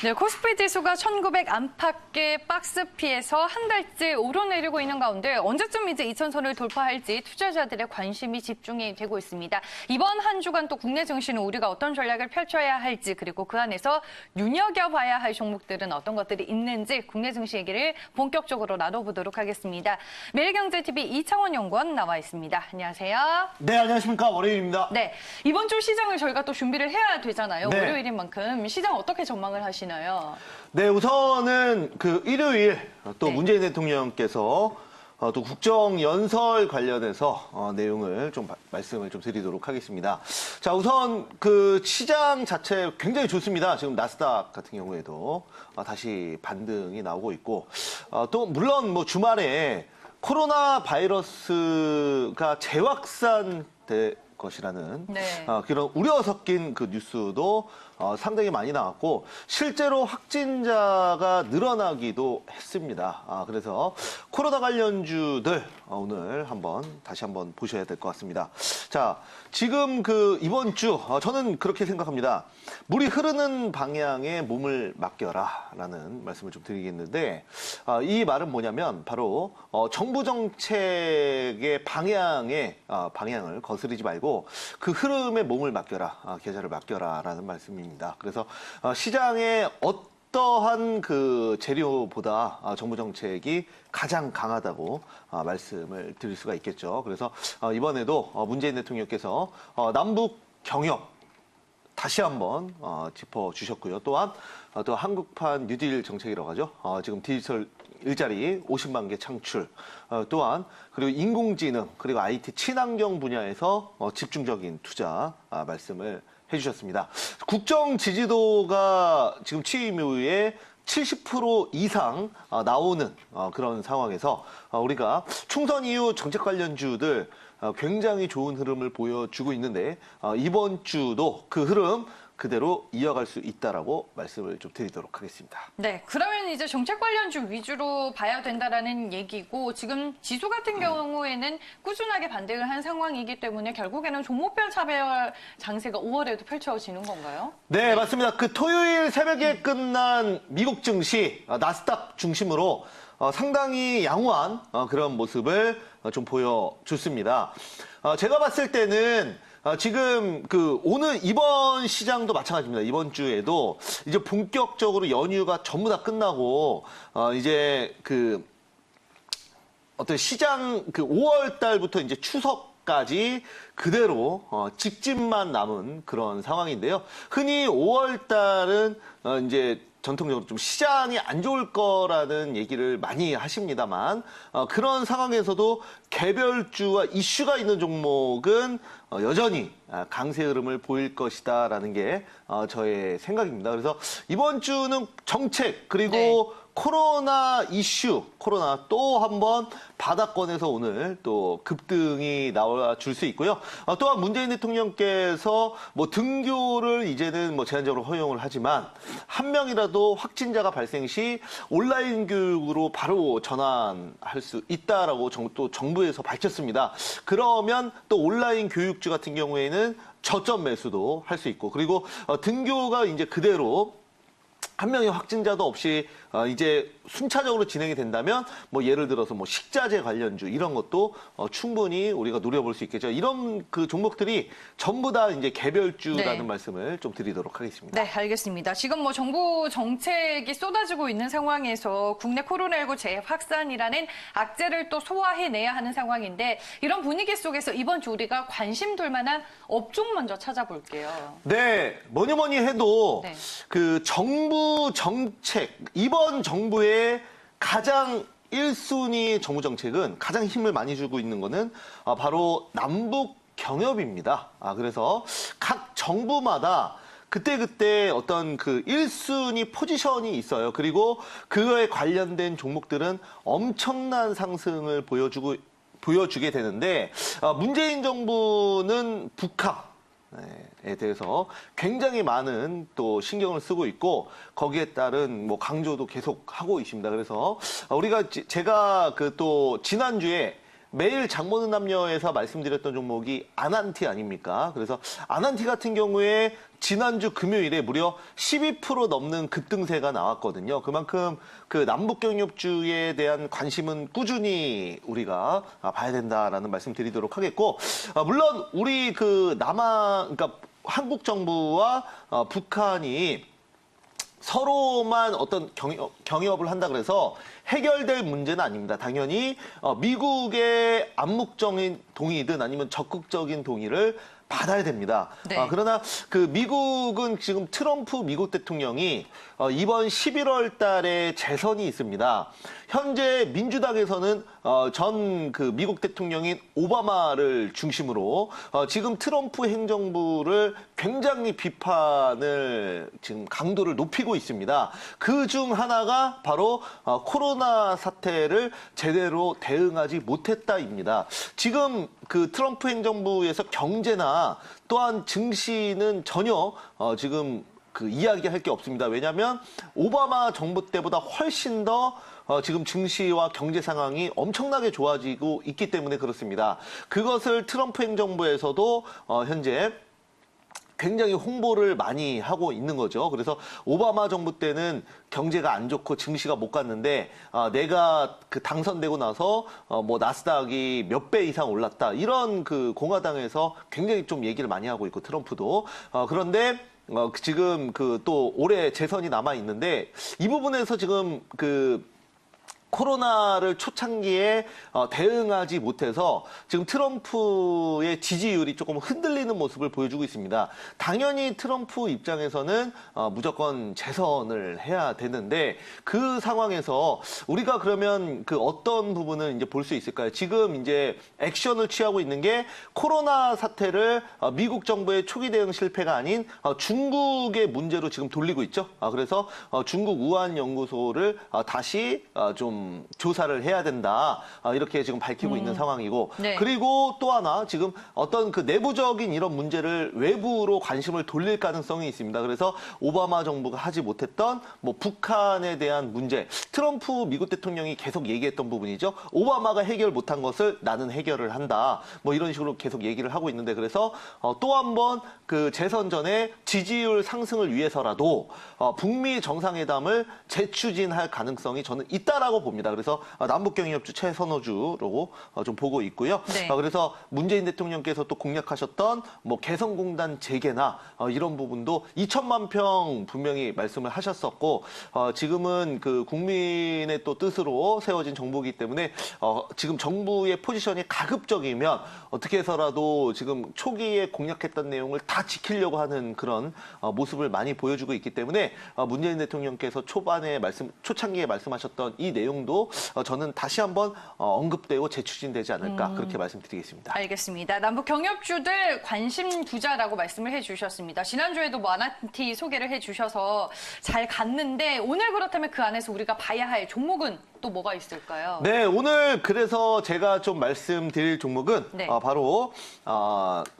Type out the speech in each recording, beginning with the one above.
네, 코스피 지수가 1900 안팎의 박스 피해서 한 달째 오르내리고 있는 가운데 언제쯤 이제 2000선을 돌파할지 투자자들의 관심이 집중이 되고 있습니다. 이번 한 주간 또 국내 증시는 우리가 어떤 전략을 펼쳐야 할지 그리고 그 안에서 눈여겨봐야 할 종목들은 어떤 것들이 있는지 국내 증시 얘기를 본격적으로 나눠보도록 하겠습니다. 매일경제TV 이창원 연구원 나와 있습니다. 안녕하세요. 네, 안녕하십니까. 월요일입니다. 네, 이번 주 시장을 저희가 또 준비를 해야 되잖아요. 네. 월요일인 만큼 시장 어떻게 전망을 하시나요? 네, 우선은 그 일요일 또 네. 문재인 대통령께서 또 국정 연설 관련해서 내용을 좀 말씀을 좀 드리도록 하겠습니다. 자, 우선 그 시장 자체 굉장히 좋습니다. 지금 나스닥 같은 경우에도 다시 반등이 나오고 있고 또 물론 뭐 주말에 코로나 바이러스가 재확산될 것이라는 네. 그런 우려 섞인 그 뉴스도 상당히 많이 나왔고 실제로 확진자가 늘어나기도 했습니다. 그래서 코로나 관련주들 오늘 다시 한번 보셔야 될 것 같습니다. 자, 지금 그 이번 주 저는 그렇게 생각합니다. 물이 흐르는 방향에 몸을 맡겨라라는 말씀을 좀 드리겠는데 이 말은 뭐냐면 바로 정부 정책의 방향을 거스르지 말고 그 흐름에 몸을 맡겨라, 계좌를 맡겨라라는 말씀입니다. 그래서 시장에 어떠한 그 재료보다 정부 정책이 가장 강하다고 말씀을 드릴 수가 있겠죠. 그래서 이번에도 문재인 대통령께서 남북 경협 다시 한번 짚어주셨고요. 또한 또 한국판 뉴딜 정책이라고 하죠. 지금 디지털 일자리 50만 개 창출, 또한 그리고 인공지능 그리고 IT 친환경 분야에서 집중적인 투자 말씀을 해주셨습니다. 국정 지지도가 지금 취임 이후에 70% 이상 나오는 그런 상황에서 우리가 총선 이후 정책 관련주들 굉장히 좋은 흐름을 보여주고 있는데 이번 주도 그 흐름 그대로 이어갈 수 있다라고 말씀을 좀 드리도록 하겠습니다. 네, 그러면 이제 정책 관련주 위주로 봐야 된다라는 얘기고 지금 지수 같은 경우에는 꾸준하게 반등을 한 상황이기 때문에 결국에는 종목별 차별 장세가 5월에도 펼쳐지는 건가요? 네, 맞습니다. 그 토요일 새벽에 끝난 미국 증시 나스닥 중심으로 상당히 양호한 그런 모습을 좀 보여줬습니다. 제가 봤을 때는 지금 오늘 이번 시장도 마찬가지입니다. 이번 주에도 이제 본격적으로 연휴가 전부 다 끝나고 이제 어떤 시장 5월 달부터 이제 추석까지 그대로 직진만 남은 그런 상황인데요. 흔히 5월 달은 이제 전통적으로 좀 시장이 안 좋을 거라는 얘기를 많이 하십니다만 그런 상황에서도 개별주와 이슈가 있는 종목은 여전히 강세 흐름을 보일 것이다라는 게 저의 생각입니다. 그래서 이번 주는 정책 그리고 네. 코로나 이슈, 코로나 또 한번 바닥권에서 오늘 또 급등이 나와줄 수 있고요. 또한 문재인 대통령께서 뭐 등교를 이제는 뭐 제한적으로 허용을 하지만 한 명이라도 확진자가 발생 시 온라인 교육으로 바로 전환할 수 있다라고 또 정부에서 밝혔습니다. 그러면 또 온라인 교육주 같은 경우에는 저점 매수도 할 수 있고 그리고 등교가 이제 그대로 한 명의 확진자도 없이 이제 순차적으로 진행이 된다면 뭐 예를 들어서 뭐 식자재 관련주 이런 것도 충분히 우리가 노려볼 수 있겠죠. 이런 그 종목들이 전부 다 이제 개별주라는 네. 말씀을 좀 드리도록 하겠습니다. 네, 알겠습니다. 지금 뭐 정부 정책이 쏟아지고 있는 상황에서 국내 코로나19 재확산이라는 악재를 또 소화해내야 하는 상황인데 이런 분위기 속에서 이번 주 우리가 관심 둘 만한 업종 먼저 찾아볼게요. 네, 뭐니 해도 네. 그 정부 정책, 이번 정부의 가장 1순위 정부 정책은 가장 힘을 많이 주고 있는 거는 바로 남북 경협입니다. 그래서 각 정부마다 그때 어떤 그 1순위 포지션이 있어요. 그리고 그거에 관련된 종목들은 엄청난 상승을 보여주게 되는데 문재인 정부는 북한에 대해서 굉장히 많은 또 신경을 쓰고 있고 거기에 따른 뭐 강조도 계속 하고 있습니다. 그래서 우리가 제가 또 지난주에 매일 장보는 남녀에서 말씀드렸던 종목이 아난티 아닙니까? 그래서 아난티 같은 경우에 지난주 금요일에 무려 12% 넘는 급등세가 나왔거든요. 그만큼 그 남북경협주에 대한 관심은 꾸준히 우리가 봐야 된다라는 말씀 드리도록 하겠고, 물론 우리 그 그러니까 한국 정부와 북한이 서로만 어떤 경협을 한다 그래서 해결될 문제는 아닙니다. 당연히 미국의 암묵적인 동의든 아니면 적극적인 동의를 받아야 됩니다. 네. 그러나 그 미국은 지금 트럼프 미국 대통령이 이번 11월 달에 재선이 있습니다. 현재 민주당에서는 전 그 미국 대통령인 오바마를 중심으로 지금 트럼프 행정부를 굉장히 비판을 지금 강도를 높이고 있습니다. 그 중 하나가 바로 코로나 사태를 제대로 대응하지 못했다입니다. 지금 그 트럼프 행정부에서 경제나 또한 증시는 전혀 지금 그 이야기할 게 없습니다. 왜냐하면 오바마 정부 때보다 훨씬 더 지금 증시와 경제 상황이 엄청나게 좋아지고 있기 때문에 그렇습니다. 그것을 트럼프 행정부에서도 현재 굉장히 홍보를 많이 하고 있는 거죠. 그래서 오바마 정부 때는 경제가 안 좋고 증시가 못 갔는데 내가 그 당선되고 나서 뭐 나스닥이 몇 배 이상 올랐다. 이런 그 공화당에서 굉장히 좀 얘기를 많이 하고 있고 트럼프도 그런데 지금 그 또 올해 재선이 남아 있는데 이 부분에서 지금 그 코로나를 초창기에 대응하지 못해서 지금 트럼프의 지지율이 조금 흔들리는 모습을 보여주고 있습니다. 당연히 트럼프 입장에서는 무조건 재선을 해야 되는데 그 상황에서 우리가 그러면 그 어떤 부분을 이제 볼 수 있을까요? 지금 이제 액션을 취하고 있는 게 코로나 사태를 미국 정부의 초기 대응 실패가 아닌 중국의 문제로 지금 돌리고 있죠. 그래서 중국 우한 연구소를 다시 좀 조사를 해야 된다. 이렇게 지금 밝히고 있는 상황이고. 네. 그리고 또 하나 지금 어떤 그 내부적인 이런 문제를 외부로 관심을 돌릴 가능성이 있습니다. 그래서 오바마 정부가 하지 못했던 뭐 북한에 대한 문제. 트럼프 미국 대통령이 계속 얘기했던 부분이죠. 오바마가 해결 못한 것을 나는 해결을 한다. 뭐 이런 식으로 계속 얘기를 하고 있는데 그래서 또 한 번 그 재선 전에 지지율 상승을 위해서라도 북미 정상회담을 재추진할 가능성이 저는 있다라고 봅니다. 그래서 남북경협주 최선호주로 좀 보고 있고요. 네. 그래서 문재인 대통령께서 또 공약하셨던 뭐 개성공단 재개나 이런 부분도 2천만 평 분명히 말씀을 하셨었고 지금은 그 국민의 또 뜻으로 세워진 정부이기 때문에 지금 정부의 포지션이 가급적이면 어떻게 해서라도 지금 초기에 공약했던 내용을 다 지키려고 하는 그런 모습을 많이 보여주고 있기 때문에 문재인 대통령께서 초창기에 말씀하셨던 이 내용도 저는 다시 한번 언급되고 재추진되지 않을까 그렇게 말씀드리겠습니다. 알겠습니다. 남북 경협주들 관심 두자라고 말씀을 해주셨습니다. 지난주에도 뭐 아난티 소개를 해주셔서 잘 갔는데 오늘 그렇다면 그 안에서 우리가 봐야 할 종목은 또 뭐가 있을까요? 네, 오늘 그래서 제가 좀 말씀드릴 종목은 네. 바로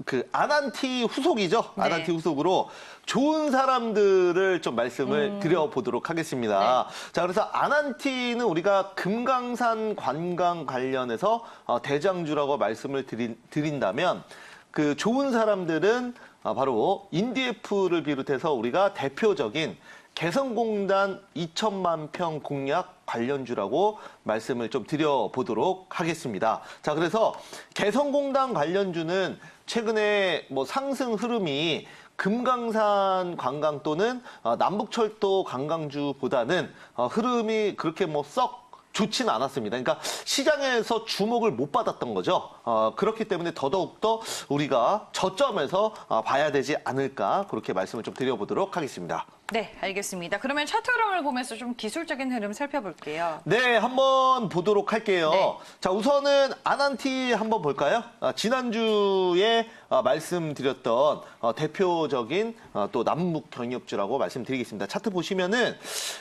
그 아난티 후속이죠. 네. 아난티 후속으로 좋은 사람들을 좀 말씀을 드려보도록 하겠습니다. 네. 자, 그래서 아난티는 우리가 금강산 관광 관련해서 대장주라고 말씀을 드린다면 그 좋은 사람들은 바로 인디에프를 비롯해서 우리가 대표적인 개성공단 2천만 평 공약 관련주라고 말씀을 좀 드려보도록 하겠습니다. 자, 그래서 개성공단 관련주는 최근에 뭐 상승 흐름이 금강산 관광 또는 남북철도 관광주보다는 흐름이 그렇게 뭐 썩 좋지는 않았습니다. 그러니까 시장에서 주목을 못 받았던 거죠. 그렇기 때문에 더더욱더 우리가 저점에서 봐야 되지 않을까 그렇게 말씀을 좀 드려보도록 하겠습니다. 네, 알겠습니다. 그러면 차트 흐름을 보면서 좀 기술적인 흐름 살펴볼게요. 네, 한번 보도록 할게요. 네. 자, 우선은 아난티 한번 볼까요? 지난주에 말씀드렸던 대표적인 또 남북 경협주라고 말씀드리겠습니다. 차트 보시면은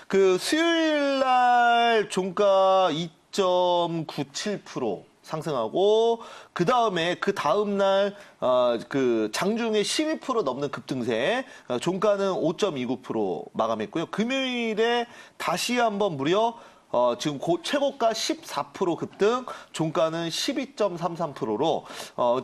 그 수요일 날 종가 2.97% 상승하고 그 다음 날 그 장중에 12% 넘는 급등세, 종가는 5.29% 마감했고요. 금요일에 다시 한번 무려 지금 최고가 14% 급등, 종가는 12.33%로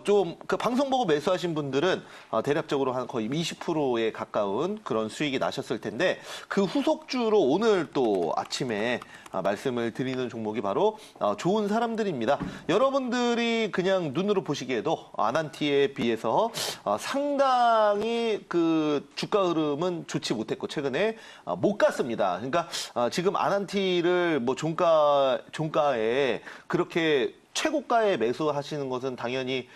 좀 그 방송 보고 매수하신 분들은 대략적으로 한 거의 20%에 가까운 그런 수익이 나셨을 텐데 그 후속주로 오늘 또 아침에 말씀을 드리는 종목이 바로 좋은 사람들입니다. 여러분들이 그냥 눈으로 보시기에도 아난티에 비해서 상당히 그 주가 흐름은 좋지 못했고 최근에 못 갔습니다. 그러니까 지금 아난티를 뭐 종가에 그렇게 최고가에 매수하시는 것은 당연히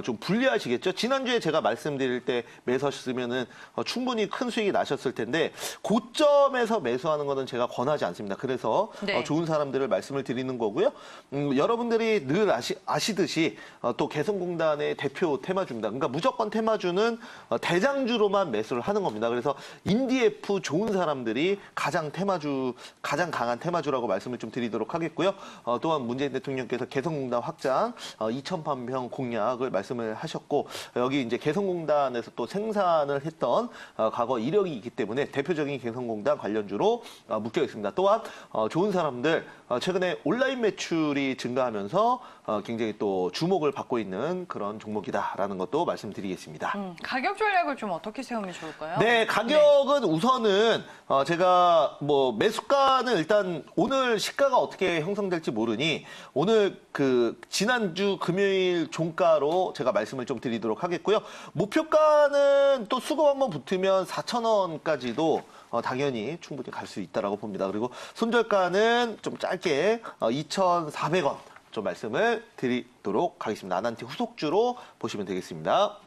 좀 불리하시겠죠. 지난주에 제가 말씀드릴 때 매수하셨으면은 충분히 큰 수익이 나셨을 텐데 고점에서 매수하는 것은 제가 권하지 않습니다. 그래서 네. 좋은 사람들을 말씀을 드리는 거고요. 여러분들이 늘 아시듯이 또 개성공단의 대표 테마주입니다. 그러니까 무조건 테마주는 대장주로만 매수를 하는 겁니다. 그래서 인디F 좋은 사람들이 가장 강한 테마주라고 말씀을 좀 드리도록 하겠고요. 또한 문재인 대통령께서 개성공단 확장 2,000만 평 공약을 말씀을 하셨고 여기 이제 개성공단에서 또 생산을 했던 과거 이력이 있기 때문에 대표적인 개성공단 관련주로 묶여 있습니다. 또한 좋은 사람들 최근에 온라인 매출이 증가하면서 굉장히 또 주목을 받고 있는 그런 종목이다라는 것도 말씀드리겠습니다. 가격 전략을 좀 어떻게 세우면 좋을까요? 네, 가격은 우선은 제가 뭐 매수가는 일단 오늘 시가가 어떻게 형성될지 모르니 오늘 그 지난주 금요일 종가로 제가 말씀을 좀 드리도록 하겠고요. 목표가는 또 수급 한번 붙으면 4,000원까지도 당연히 충분히 갈 수 있다라고 봅니다. 그리고 손절가는 좀 짧게 2,400원 좀 말씀을 드리도록 하겠습니다. 아난티 후속주로 보시면 되겠습니다.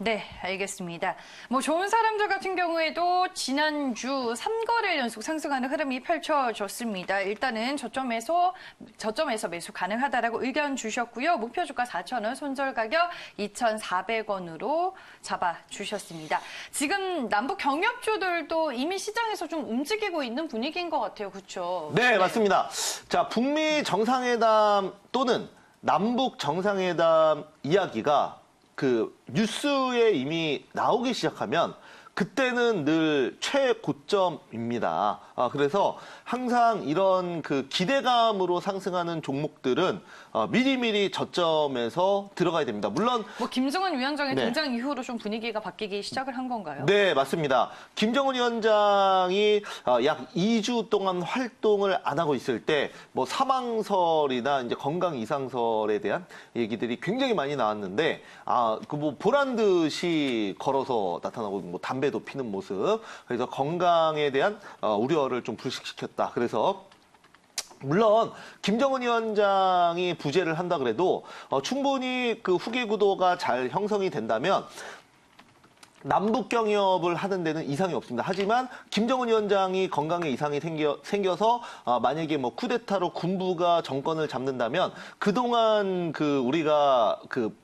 네, 알겠습니다. 뭐 좋은 사람들 같은 경우에도 지난주 3거래일 연속 상승하는 흐름이 펼쳐졌습니다. 일단은 저점에서 매수 가능하다라고 의견 주셨고요. 목표 주가 4,000원, 손절 가격 2,400원으로 잡아주셨습니다. 지금 남북 경협주들도 이미 시장에서 좀 움직이고 있는 분위기인 것 같아요. 그렇죠? 네, 맞습니다. 자, 북미 정상회담 또는 남북 정상회담 이야기가 그 뉴스에 이미 나오기 시작하면 그때는 늘 최고점입니다. 그래서 항상 이런 그 기대감으로 상승하는 종목들은 미리미리 저점에서 들어가야 됩니다. 물론 뭐 김정은 위원장의 네. 등장 이후로 좀 분위기가 바뀌기 시작을 한 건가요? 네, 맞습니다. 김정은 위원장이 약 2주 동안 활동을 안 하고 있을 때 뭐 사망설이나 이제 건강 이상설에 대한 얘기들이 굉장히 많이 나왔는데 그 뭐 보란 듯이 걸어서 나타나고 뭐 담배도 피는 모습. 그래서 건강에 대한 우려를 좀 불식시켰다. 그래서 물론 김정은 위원장이 부재를 한다 그래도 충분히 그 후계 구도가 잘 형성이 된다면 남북 경협을 하는 데는 이상이 없습니다. 하지만 김정은 위원장이 건강에 이상이 생겨서 만약에 뭐 쿠데타로 군부가 정권을 잡는다면 그동안 그 우리가 그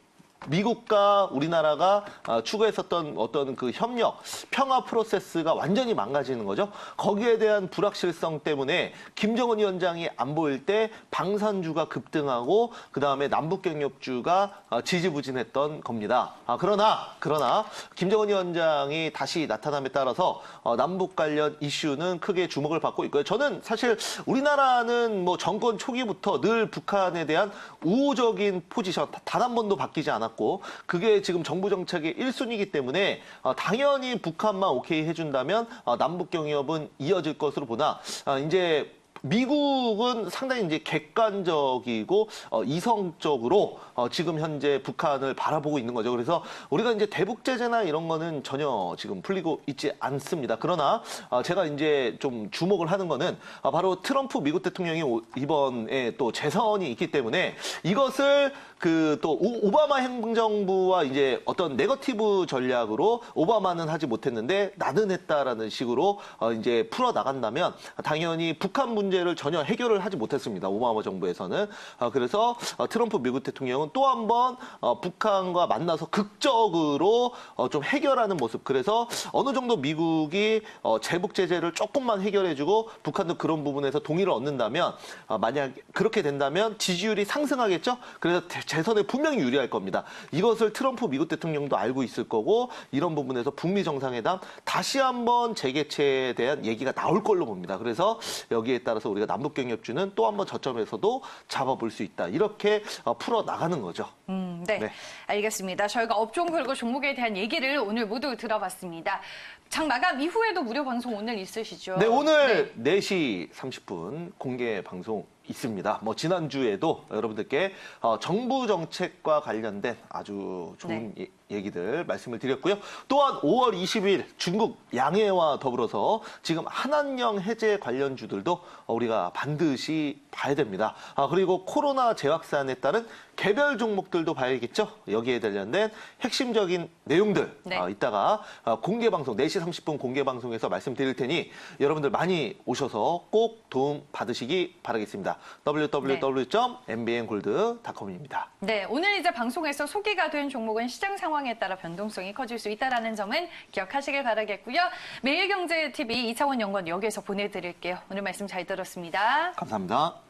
미국과 우리나라가 추구했었던 어떤 그 협력, 평화 프로세스가 완전히 망가지는 거죠. 거기에 대한 불확실성 때문에 김정은 위원장이 안 보일 때 방산주가 급등하고 그다음에 남북경협주가 지지부진했던 겁니다. 그러나 김정은 위원장이 다시 나타남에 따라서 남북 관련 이슈는 크게 주목을 받고 있고요. 저는 사실 우리나라는 뭐 정권 초기부터 늘 북한에 대한 우호적인 포지션 단 한 번도 바뀌지 않았고 그게 지금 정부 정책의 1순위이기 때문에 당연히 북한만 오케이 해준다면 남북 경협은 이어질 것으로 보나 이제 미국은 상당히 이제 객관적이고 이성적으로 지금 현재 북한을 바라보고 있는 거죠. 그래서 우리가 이제 대북 제재나 이런 거는 전혀 지금 풀리고 있지 않습니다. 그러나 제가 이제 좀 주목을 하는 거는 바로 트럼프 미국 대통령이 이번에 또 재선이 있기 때문에 이것을 그 또 오바마 행정부와 이제 어떤 네거티브 전략으로 오바마는 하지 못했는데 나는 했다라는 식으로 이제 풀어 나간다면 당연히 북한 문제를 전혀 해결을 하지 못했습니다. 오바마 정부에서는. 그래서 트럼프 미국 대통령은 또 한 번 북한과 만나서 극적으로 좀 해결하는 모습. 그래서 어느 정도 미국이 제복 제재를 조금만 해결해주고 북한도 그런 부분에서 동의를 얻는다면 만약 그렇게 된다면 지지율이 상승하겠죠. 그래서 재선에 분명히 유리할 겁니다. 이것을 트럼프 미국 대통령도 알고 있을 거고 이런 부분에서 북미 정상회담 다시 한번 재개최에 대한 얘기가 나올 걸로 봅니다. 그래서 여기에 따라서 따라서 우리가 남북경협주는 또 한 번 저점에서도 잡아볼 수 있다. 이렇게 풀어 나가는 거죠. 네. 네. 알겠습니다. 저희가 업종 그리고 종목에 대한 얘기를 오늘 모두 들어봤습니다. 장 마감 이후에도 무료 방송 오늘 있으시죠? 네, 오늘 4시 30분 공개 방송 있습니다. 뭐 지난주에도 여러분들께 정부 정책과 관련된 아주 좋은 얘기들 말씀을 드렸고요. 또한 5월 20일 중국 양해와 더불어서 지금 한한령 해제 관련주들도 우리가 반드시 봐야 됩니다. 그리고 코로나 재확산에 따른 개별 종목들도 봐야겠죠. 여기에 관련된 핵심적인 내용들 이따가 공개 방송 4시 30분 공개 방송에서 말씀드릴 테니 여러분들 많이 오셔서 꼭 도움 받으시기 바라겠습니다. www.mbngold.com입니다. 네, 오늘 이제 방송에서 소개가 된 종목은 시장 상황에 따라 변동성이 커질 수 있다는 점은 기억하시길 바라겠고요. 매일경제TV 이창원 연구원 여기에서 보내드릴게요. 오늘 말씀 잘 들었습니다. 감사합니다.